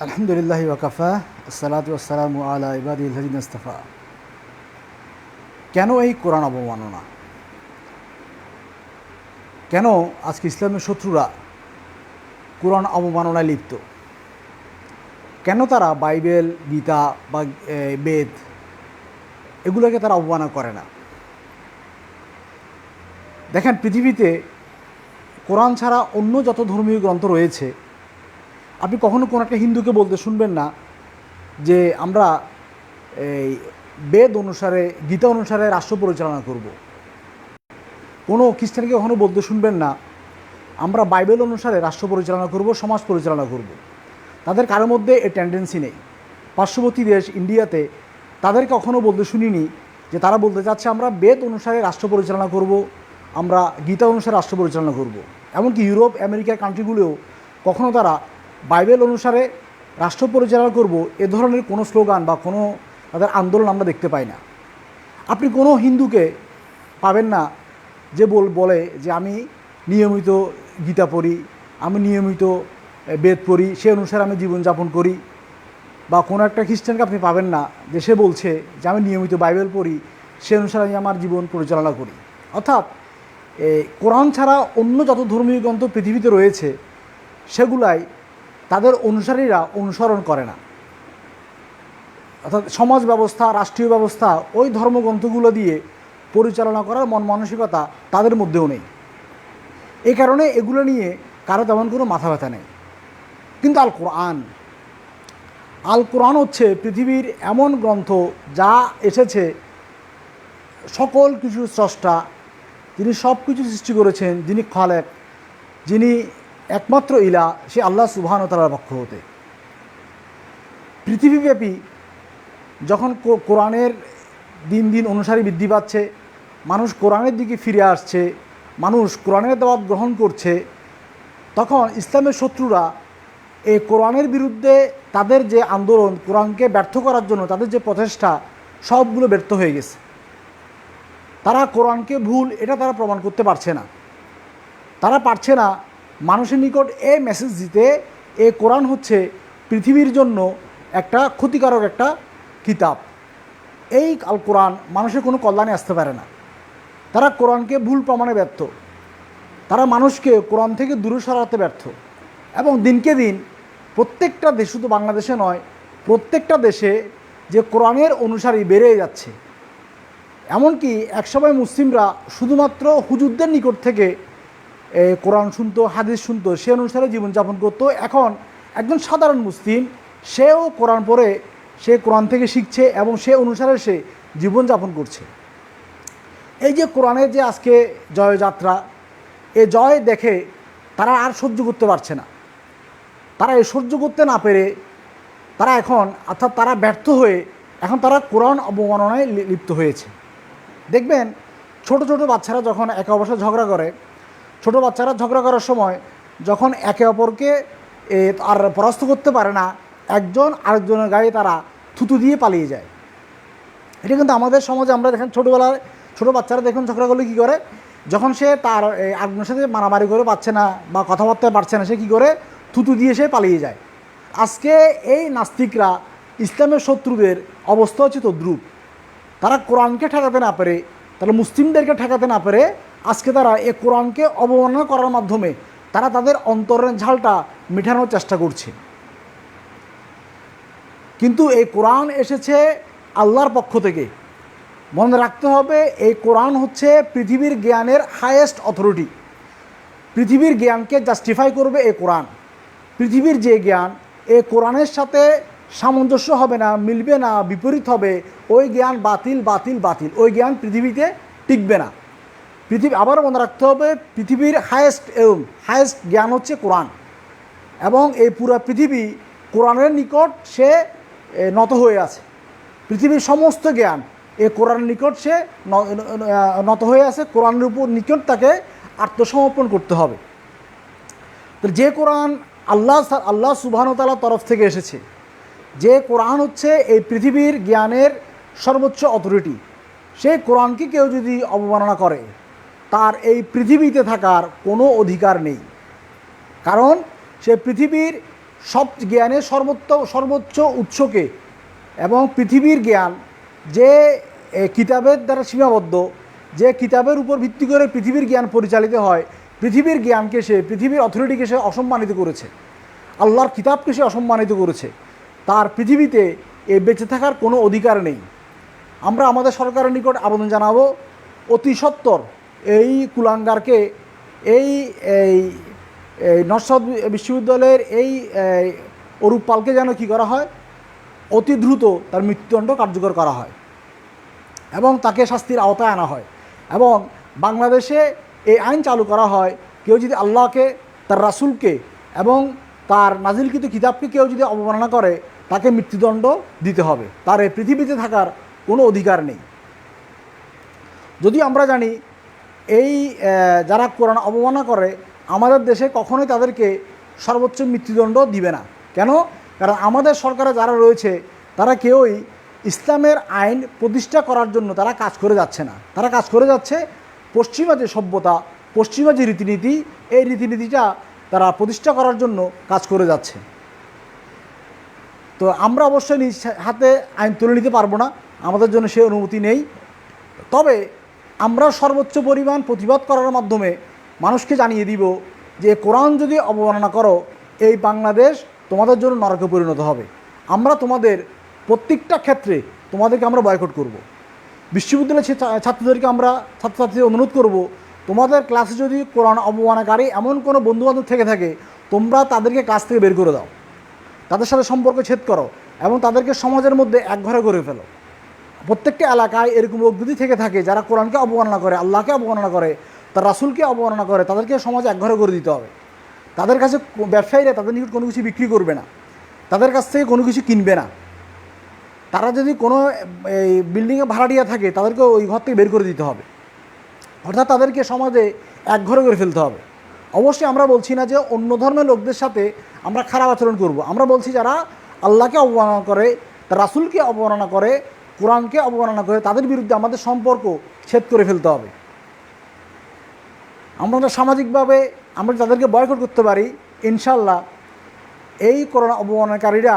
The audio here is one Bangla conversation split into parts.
আলহামদুলিল্লাহ ওয়াকাফা আসসালাতু ওয়াসসালামু আলা ইবাদিল্লাযিনা ইসতাফা। কেন এই কোরআন অবমাননা? কেন আজকে ইসলামের শত্রুরা কোরআন অবমাননায় লিপ্ত? কেন তারা বাইবেল, গীতা বা বেদ এগুলোকে তারা অবমাননা করে না? দেখেন, পৃথিবীতে কোরআন ছাড়া অন্য যত ধর্মীয় গ্রন্থ রয়েছে, আপনি কখনো কোনো একটা হিন্দুকে বলতে শুনবেন না যে আমরা এই বেদ অনুসারে, গীতা অনুসারে রাষ্ট্র পরিচালনা করব। কোনো খ্রিস্টানকে কখনো বলতে শুনবেন না আমরা বাইবেল অনুসারে রাষ্ট্র পরিচালনা করব, সমাজ পরিচালনা করব। তাদের কারোর মধ্যে এই টেন্ডেন্সি নেই। পার্শ্ববর্তী দেশ ইন্ডিয়াতে তাদের কখনো বলতে শুনিনি যে তারা বলতে চাচ্ছে আমরা বেদ অনুসারে রাষ্ট্র পরিচালনা করব, আমরা গীতা অনুসারে রাষ্ট্র পরিচালনা করব। এমনকি ইউরোপ, আমেরিকার কান্ট্রিগুলোও কখনো তারা বাইবেল অনুসারে রাষ্ট্র পরিচালনা করব এ ধরনের কোনো স্লোগান বা কোনো তাদের আন্দোলন আমরা দেখতে পাই না। আপনি কোনো হিন্দুকে পাবেন না যে বলে যে আমি নিয়মিত গীতা পড়ি, আমি নিয়মিত বেদ পড়ি, সে অনুসারে আমি জীবনযাপন করি। বা কোনো একটা খ্রিস্টানকে আপনি পাবেন না যে সে বলছে যে আমি নিয়মিত বাইবেল পড়ি, সে অনুসারে আমি আমার জীবন পরিচালনা করি। অর্থাৎ কোরআন ছাড়া অন্য যত ধর্মীয় গ্রন্থ পৃথিবীতে রয়েছে সেগুলাই তাদের অনুসারীরা অনুসরণ করে না। অর্থাৎ সমাজ ব্যবস্থা, রাষ্ট্রীয় ব্যবস্থা ওই ধর্মগ্রন্থগুলো দিয়ে পরিচালনা করার মন মানসিকতা তাদের মধ্যেও নেই। এই কারণে এগুলো নিয়ে কারো তেমন কোনো মাথা ব্যথা নেই। কিন্তু আল কোরআন হচ্ছে পৃথিবীর এমন গ্রন্থ যা এসেছে সকল কিছু স্রষ্টা, যিনি সব কিছু সৃষ্টি করেছেন, যিনি খালেক, যিনি একমাত্র ইলা, সে আল্লাহ সুবহানাহু ওয়া তাআলার পক্ষ হতে। পৃথিবীব্যাপী যখন কোরআনের দিন দিন অনুসারী বৃদ্ধি পাচ্ছে, মানুষ কোরআনের দিকে ফিরে আসছে, মানুষ কোরআনের দাওয়াত গ্রহণ করছে, তখন ইসলামের শত্রুরা এই কোরআনের বিরুদ্ধে তাদের যে আন্দোলন, কোরআনকে ব্যর্থ করার জন্য তাদের যে প্রচেষ্টা, সবগুলো ব্যর্থ হয়ে গেছে। তারা কোরআনকে ভুল এটা তারা প্রমাণ করতে পারছে না। তারা পারছে না মানুষের নিকট এই মেসেজ দিতে এই কোরআন হচ্ছে পৃথিবীর জন্য একটা ক্ষতিকারক একটা কিতাব। এই আল কোরআন মানুষের কোনো কল্যাণে আসতে পারে না। তারা কোরআনকে ভুল প্রমাণে ব্যর্থ, তারা মানুষকে কোরআন থেকে দূরে সরাতে ব্যর্থ। এবং দিনকে দিন প্রত্যেকটা দেশ, শুধু বাংলাদেশে নয়, প্রত্যেকটা দেশে যে কোরআনের অনুসারী বেড়ে যাচ্ছে। এমনকি একসময় মুসলিমরা শুধুমাত্র হুজুরদের নিকট থেকে কোরআন শুনতো, হাদিস শুনতো, সে অনুসারে জীবনযাপন করতো। এখন একজন সাধারণ মুসলিম সেও কোরআন পড়ে, সে কোরআন থেকে শিখছে এবং সে অনুসারে সে জীবনযাপন করছে। এই যে কোরআনের যে আজকে জয়যাত্রা, এ জয় দেখে তারা আর সহ্য করতে পারছে না। তারা এই সহ্য করতে না পেরে তারা এখন, অর্থাৎ তারা ব্যর্থ হয়ে এখন তারা কোরআন অবমাননায় লিপ্ত হয়েছে। দেখবেন ছোট ছোট বাচ্চারা যখন একে অপরের সাথে ঝগড়া করে, ছোট বাচ্চারা ঝগড়া করার সময় যখন একে অপরকে আর পরাস্ত করতে পারে না, একজন আরেকজনের গায়ে তারা থুতু দিয়ে পালিয়ে যায়। এটা কিন্তু আমাদের সমাজে আমরা দেখেন, ছোটোবেলায় ছোটো বাচ্চারা দেখুন ঝগড়া করলে কী করে, যখন সে তার আরেকজনের সাথে মারামারি করে পাচ্ছে না বা কথাবার্তা পারছে না, সে কী করে থুতু দিয়ে সে পালিয়ে যায়। আজকে এই নাস্তিকরা, ইসলামের শত্রুদের অবস্থা হচ্ছে তদ্রূপ। তারা কোরআনকে ঠেকাতে না পেরে, তারা মুসলিমদেরকে ঠেকাতে না পেরে, আজকে তারা এই কোরআনকে অবমাননা করার মাধ্যমে তারা তাদের অন্তরের ঝালটা মেটানোর চেষ্টা করছে। কিন্তু এই কোরআন এসেছে আল্লাহর পক্ষ থেকে। মনে রাখতে হবে, এই কোরআন হচ্ছে পৃথিবীর জ্ঞানের হাইয়েস্ট অথরিটি। পৃথিবীর জ্ঞানকে জাস্টিফাই করবে এই কোরআন। পৃথিবীর যে জ্ঞান এই কোরআনের সাথে সামঞ্জস্য হবে না, মিলবে না, বিপরীত হবে, ওই জ্ঞান বাতিল বাতিল বাতিল, ওই জ্ঞান পৃথিবীতে টিকবে না। আবারও মনে রাখতে হবে, পৃথিবীর হায়েস্ট জ্ঞান হচ্ছে কোরআন। এবং এই পুরো পৃথিবী কোরআনের নিকট সে নত হয়ে আছে। পৃথিবীর সমস্ত জ্ঞান এই কোরআনের নিকট সে নত হয়ে আছে। কোরআনের উপর নিকট তাকে আত্মসমর্পণ করতে হবে। তো যে কোরআন আল্লাহ সুবহানাহু ওয়া তাআলার তরফ থেকে এসেছে, যে কোরআন হচ্ছে এই পৃথিবীর জ্ঞানের সর্বোচ্চ অথরিটি, সেই কোরআনকে কেউ যদি অবমাননা করে তার এই পৃথিবীতে থাকার কোনো অধিকার নেই। কারণ সে পৃথিবীর সব জ্ঞানের সর্বোচ্চ উৎসকে এবং পৃথিবীর জ্ঞান যে কিতাবের দ্বারা সীমাবদ্ধ, যে কিতাবের উপর ভিত্তি করে পৃথিবীর জ্ঞান পরিচালিত হয়, পৃথিবীর জ্ঞানকে সে, পৃথিবীর অথরিটিকে সে অসম্মানিত করেছে, আল্লাহর কিতাবকে সে অসম্মানিত করেছে। তার পৃথিবীতে এ বেঁচে থাকার কোনো অধিকার নেই। আমরা আমাদের সরকারের নিকট আবেদন জানাবো অতি সত্বর এই কুলাঙ্গারকে, এই নর্থ বিশ্ববিদ্যালয়ের এই অরূপ পালকে যেন কী করা হয়, অতি দ্রুত তার মৃত্যুদণ্ড কার্যকর করা হয় এবং তাকে শাস্তির আওতায় আনা হয়। এবং বাংলাদেশে এই আইন চালু করা হয়, কেউ যদি আল্লাহকে, তার রাসূলকে এবং তার নাজিলকৃত কিতাবকে কেউ যদি অবমাননা করে, তাকে মৃত্যুদণ্ড দিতে হবে। তার এই পৃথিবীতে থাকার কোনো অধিকার নেই। যদি আমরা জানি এই যারা কোরআন অবমাননা করে, আমাদের দেশে কখনোই তাদেরকে সর্বোচ্চ মৃত্যুদণ্ড দিবে না। কেন? কারণ আমাদের সরকারে যারা রয়েছে তারা কেউই ইসলামের আইন প্রতিষ্ঠা করার জন্য তারা কাজ করে যাচ্ছে না। তারা কাজ করে যাচ্ছে পশ্চিমা যে সভ্যতা, পশ্চিমা যে রীতিনীতি, এই রীতিনীতিটা তারা প্রতিষ্ঠা করার জন্য কাজ করে যাচ্ছে। তো আমরা অবশ্যই নিজ হাতে আইন তুলে নিতে পারবো না, আমাদের জন্য সে অনুমতি নেই। তবে আমরা সর্বোচ্চ পরিমাণ প্রতিবাদ করার মাধ্যমে মানুষকে জানিয়ে দিব যে কোরআন যদি অবমাননা করো, এই বাংলাদেশ তোমাদের জন্য নরকে পরিণত হবে। আমরা তোমাদের প্রত্যেকটা ক্ষেত্রে তোমাদেরকে আমরা বয়কট করব। বিশ্ববিদ্যালয়ের ছাত্রদেরকে আমরা, ছাত্রছাত্রীদের অনুরোধ করব, তোমাদের ক্লাসে যদি কোরআন অবমাননাকারী এমন কোনো বন্ধুবান্ধব থেকে থাকে, তোমরা তাদেরকে ক্লাস থেকে বের করে দাও, তাদের সাথে সম্পর্ক ছেদ করো এবং তাদেরকে সমাজের মধ্যে একঘরে করে ফেলো। প্রত্যেকটা এলাকায় এরকম লোক যদি থেকে থাকে যারা কোরআনকে অবমাননা করে, আল্লাহকে অবমাননা করে, তার রাসূলকে অবমাননা করে, তাদেরকে সমাজে একঘরে করে দিতে হবে। তাদের কাছে ব্যবসায়ীরা তাদের নিকট কোনো কিছু বিক্রি করবে না, তাদের কাছ থেকে কোনো কিছু কিনবে না। তারা যদি কোনো এই বিল্ডিংয়ে ভাড়াটিয়া থাকে, তাদেরকে ওই ঘর থেকে বের করে দিতে হবে। অর্থাৎ তাদেরকে সমাজে একঘরে করে ফেলতে হবে। অবশ্যই আমরা বলছি না যে অন্য ধর্মের লোকদের সাথে আমরা খারাপ আচরণ করব। আমরা বলছি যারা আল্লাহকে অবমাননা করে, তার রাসূলকে অবমাননা করে, কোরআনকে অবমাননা করে, তাদের বিরুদ্ধে আমাদের সম্পর্ক ছেদ করে ফেলতে হবে। আমরা সামাজিকভাবে আমরা তাদেরকে বয়কট করতে পারি, ইনশাল্লাহ এই কোরআন অবমাননাকারীরা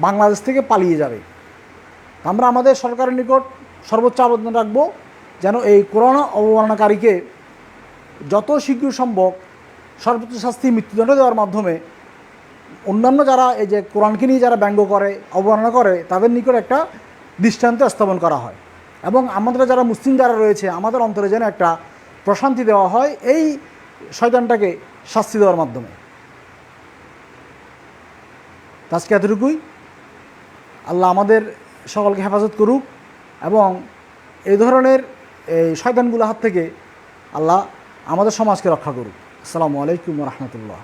বাংলাদেশ থেকে পালিয়ে যাবে। আমরা আমাদের সরকারের নিকট সর্বোচ্চ আবেদন রাখব যেন এই কোরআন অবমাননাকারীকে যত শীঘ্র সম্ভব সর্বোচ্চ শাস্তি মৃত্যুদণ্ড দেওয়ার মাধ্যমে অন্যান্য যারা এই যে কোরআনকে নিয়ে যারা ব্যঙ্গ করে, অবমাননা করে, তাদের নিকট একটা দৃষ্টান্ত স্থাপন করা হয় এবং আমাদের যারা মুসলিম যারা রয়েছে আমাদের অন্তরে যেন একটা প্রশান্তি দেওয়া হয় এই শয়তানটাকে শাস্তি দেওয়ার মাধ্যমে। আজকে এতটুকুই। আল্লাহ আমাদের সকলকে হেফাজত করুক এবং এই ধরনের এই শয়তানগুলোর হাত থেকে আল্লাহ আমাদের সমাজকে রক্ষা করুক। আসসালামু আলাইকুম ওয়া রাহমাতুল্লাহ।